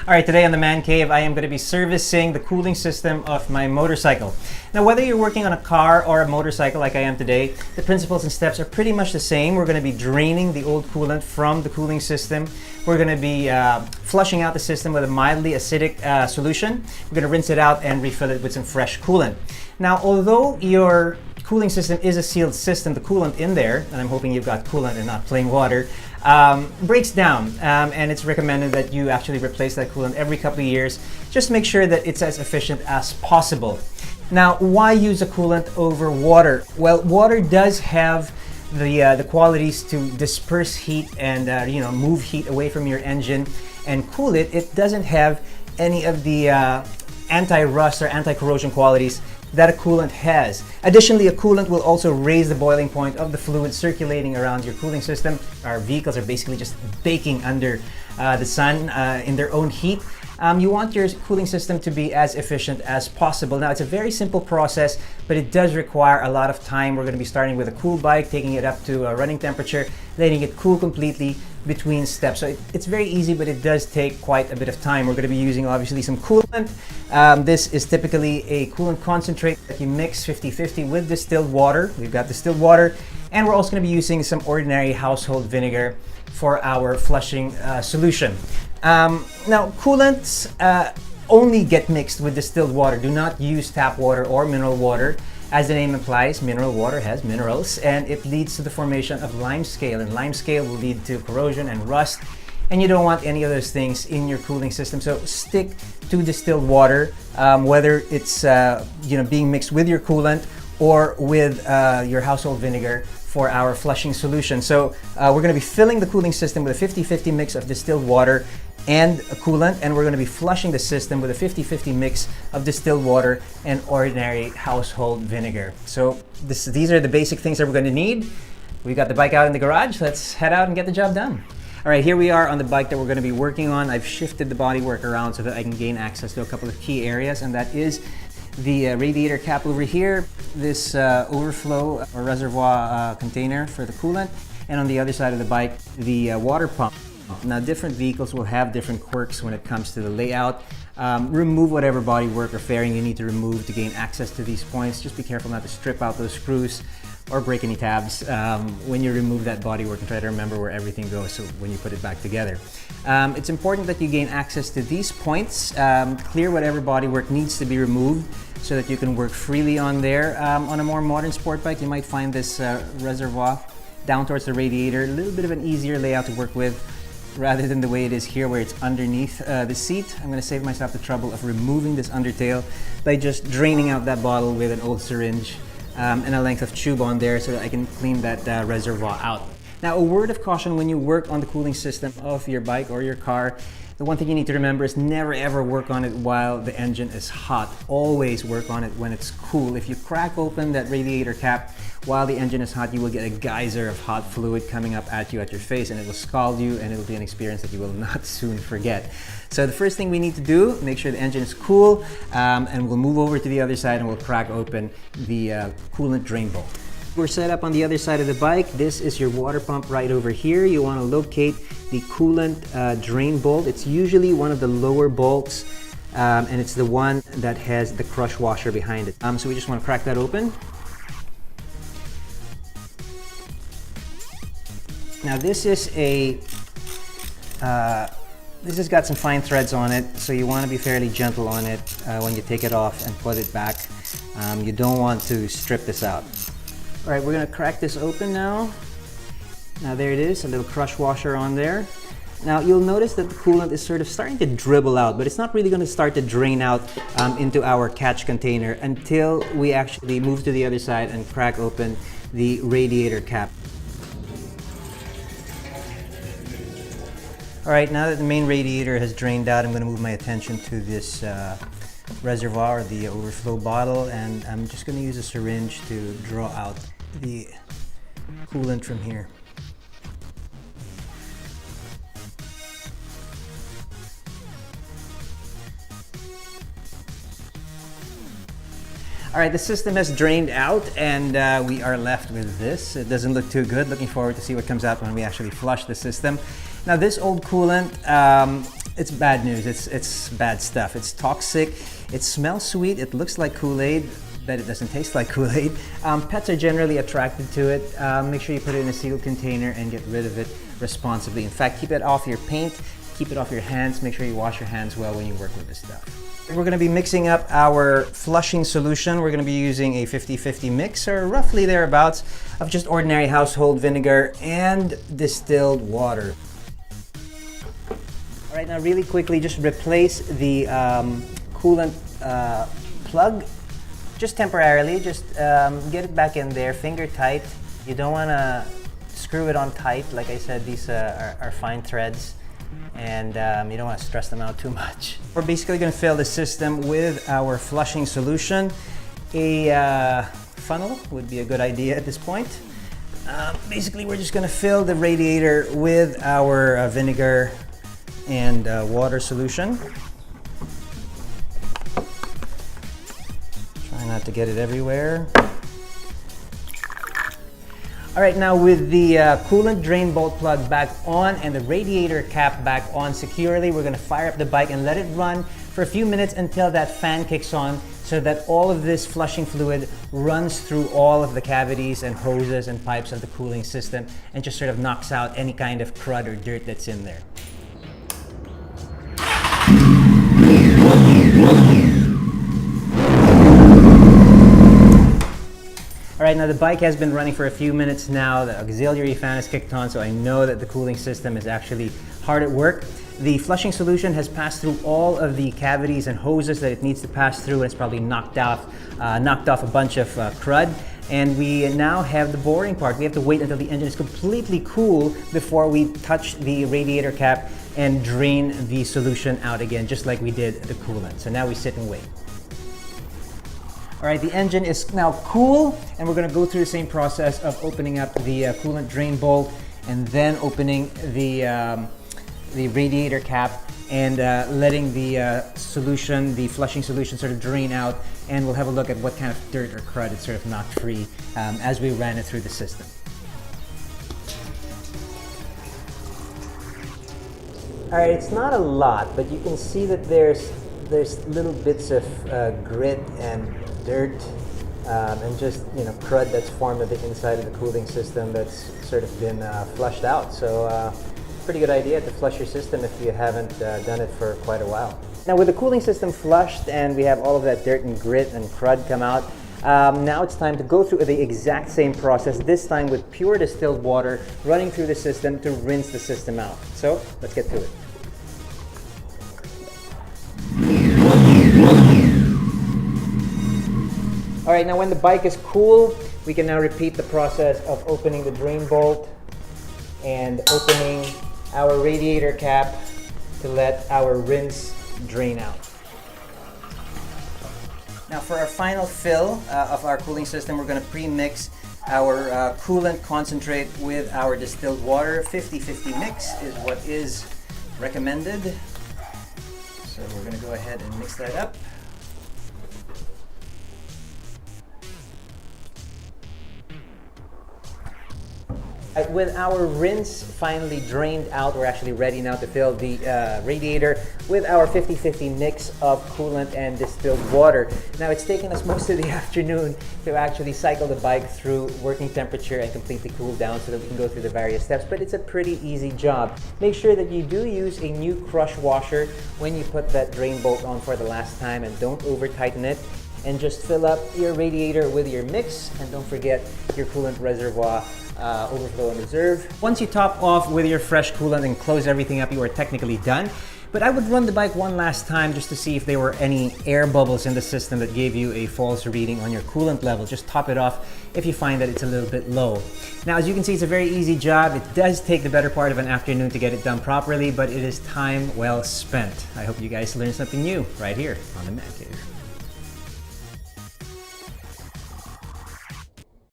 All right, today on the Man Cave, I am going to be servicing the cooling system of my motorcycle. Now, whether you're working on a car or a motorcycle like I am today, the principles and steps are pretty much the same. We're going to be draining the old coolant from the cooling system. We're going to be flushing out the system with a mildly acidic solution. We're going to rinse it out and refill it with some fresh coolant. Now, although your cooling system is a sealed system, the coolant in there, and I'm hoping you've got coolant and not plain water, breaks down, and it's recommended that you actually replace that coolant every couple of years. Just make sure that it's as efficient as possible. Now, why use a coolant over water? Well, water does have the qualities to disperse heat and move heat away from your engine and cool it. It doesn't have any of the anti-rust or anti-corrosion qualities that a coolant has. Additionally, a coolant will also raise the boiling point of the fluid circulating around your cooling system. Our vehicles are basically just baking under the sun in their own heat. You want your cooling system to be as efficient as possible. Now, it's a very simple process, but it does require a lot of time. We're going to be starting with a cool bike, taking it up to a running temperature, letting it cool completely between steps. So it's very easy, but it does take quite a bit of time. We're going to be using obviously some coolant. This is typically a coolant concentrate that you mix 50-50 with distilled water. We've got distilled water, and we're also going to be using some ordinary household vinegar for our flushing solution. Now, coolants only get mixed with distilled water. Do not use tap water or mineral water. As the name implies, mineral water has minerals, and it leads to the formation of limescale, and limescale will lead to corrosion and rust, and you don't want any of those things in your cooling system. So stick to distilled water, whether it's being mixed with your coolant or with your household vinegar for our flushing solution. So we're going to be filling the cooling system with a 50-50 mix of distilled water and a coolant, and we're going to be flushing the system with a 50-50 mix of distilled water and ordinary household vinegar. So these are the basic things that we're going to need. We've got the bike out in the garage. Let's head out and get the job done. All right, here we are on the bike that we're going to be working on. I've shifted the bodywork around so that I can gain access to a couple of key areas, and that is the radiator cap over here, this overflow or reservoir container for the coolant, and on the other side of the bike, the water pump. Now, different vehicles will have different quirks when it comes to the layout. Remove whatever bodywork or fairing you need to remove to gain access to these points. Just be careful not to strip out those screws or break any tabs when you remove that bodywork, and try to remember where everything goes so when you put it back together. It's important that you gain access to these points, clear whatever bodywork needs to be removed so that you can work freely on there. On a more modern sport bike, you might find this reservoir down towards the radiator, a little bit of an easier layout to work with rather than the way it is here where it's underneath the seat. I'm going to save myself the trouble of removing this undertail by just draining out that bottle with an old syringe and a length of tube on there so that I can clean that reservoir out. Now, a word of caution when you work on the cooling system of your bike or your car. The one thing you need to remember is never ever work on it while the engine is hot. Always work on it when it's cool. If you crack open that radiator cap while the engine is hot, you will get a geyser of hot fluid coming up at you at your face, and it will scald you, and it will be an experience that you will not soon forget. So the first thing we need to do, make sure the engine is cool, and we'll move over to the other side and we'll crack open the coolant drain bolt. We're set up on the other side of the bike. This is your water pump right over here. You want to locate the coolant drain bolt. It's usually one of the lower bolts, and it's the one that has the crush washer behind it. So we just want to crack that open. Now this is this has got some fine threads on it, so you want to be fairly gentle on it when you take it off and put it back. You don't want to strip this out. All right, we're going to crack this open now. Now there it is, a little crush washer on there. Now you'll notice that the coolant is sort of starting to dribble out, but it's not really going to start to drain out into our catch container until we actually move to the other side and crack open the radiator cap. All right, now that the main radiator has drained out, I'm going to move my attention to this reservoir, the overflow bottle, and I'm just going to use a syringe to draw out the coolant from here. All right, the system has drained out, and we are left with this. It doesn't look too good. Looking forward to see what comes out when we actually flush the system. Now, this old coolant it's bad news. It's bad stuff. It's toxic. It smells sweet. It looks like Kool-Aid, but it doesn't taste like Kool-Aid. Pets are generally attracted to it. Make sure you put it in a sealed container and get rid of it responsibly. In fact, keep it off your paint, keep it off your hands. Make sure you wash your hands well when you work with this stuff. We're going to be mixing up our flushing solution. We're going to be using a 50-50 mix, or roughly thereabouts, of just ordinary household vinegar and distilled water. All right, now really quickly, just replace the coolant plug, just temporarily. Just get it back in there, finger tight. You don't want to screw it on tight. Like I said, these are fine threads, and you don't want to stress them out too much. We're basically going to fill the system with our flushing solution. A funnel would be a good idea at this point. Basically, we're just going to fill the radiator with our vinegar and water solution. Try not to get it everywhere. All right, now with the coolant drain bolt plug back on and the radiator cap back on securely, we're gonna fire up the bike and let it run for a few minutes until that fan kicks on, so that all of this flushing fluid runs through all of the cavities and hoses and pipes of the cooling system and just sort of knocks out any kind of crud or dirt that's in there. All right, now the bike has been running for a few minutes now. The auxiliary fan is kicked on, so I know that the cooling system is actually hard at work. The flushing solution has passed through all of the cavities and hoses that it needs to pass through, and it's probably knocked off a bunch of crud. And we now have the boring part. We have to wait until the engine is completely cool before we touch the radiator cap and drain the solution out again, just like we did the coolant. So now we sit and wait. All right, the engine is now cool, and we're gonna go through the same process of opening up the coolant drain bolt and then opening the radiator cap and letting the solution, the flushing solution, sort of drain out, and we'll have a look at what kind of dirt or crud it sort of knocked free as we ran it through the system. All right, it's not a lot, but you can see that there's little bits of grit and dirt and just crud that's formed at the inside of the cooling system that's sort of been flushed out. So pretty good idea to flush your system if you haven't done it for quite a while. Now with the cooling system flushed and we have all of that dirt and grit and crud come out, now it's time to go through the exact same process, this time with pure distilled water running through the system to rinse the system out. So let's get to it. All right, now when the bike is cool, we can now repeat the process of opening the drain bolt and opening our radiator cap to let our rinse drain out. Now for our final fill of our cooling system, we're going to pre-mix our coolant concentrate with our distilled water. 50-50 mix is what is recommended. So we're going to go ahead and mix that up. With our rinse finally drained out, we're actually ready now to fill the radiator with our 50-50 mix of coolant and distilled water. Now it's taken us most of the afternoon to actually cycle the bike through working temperature and completely cool down so that we can go through the various steps, but it's a pretty easy job. Make sure that you do use a new crush washer when you put that drain bolt on for the last time, and don't over tighten it. And just fill up your radiator with your mix, and don't forget your coolant reservoir overflow and reserve. Once you top off with your fresh coolant and close everything up, you are technically done. But I would run the bike one last time just to see if there were any air bubbles in the system that gave you a false reading on your coolant level. Just top it off if you find that it's a little bit low. Now, as you can see, it's a very easy job. It does take the better part of an afternoon to get it done properly, but it is time well spent. I hope you guys learned something new right here on the Man Cave.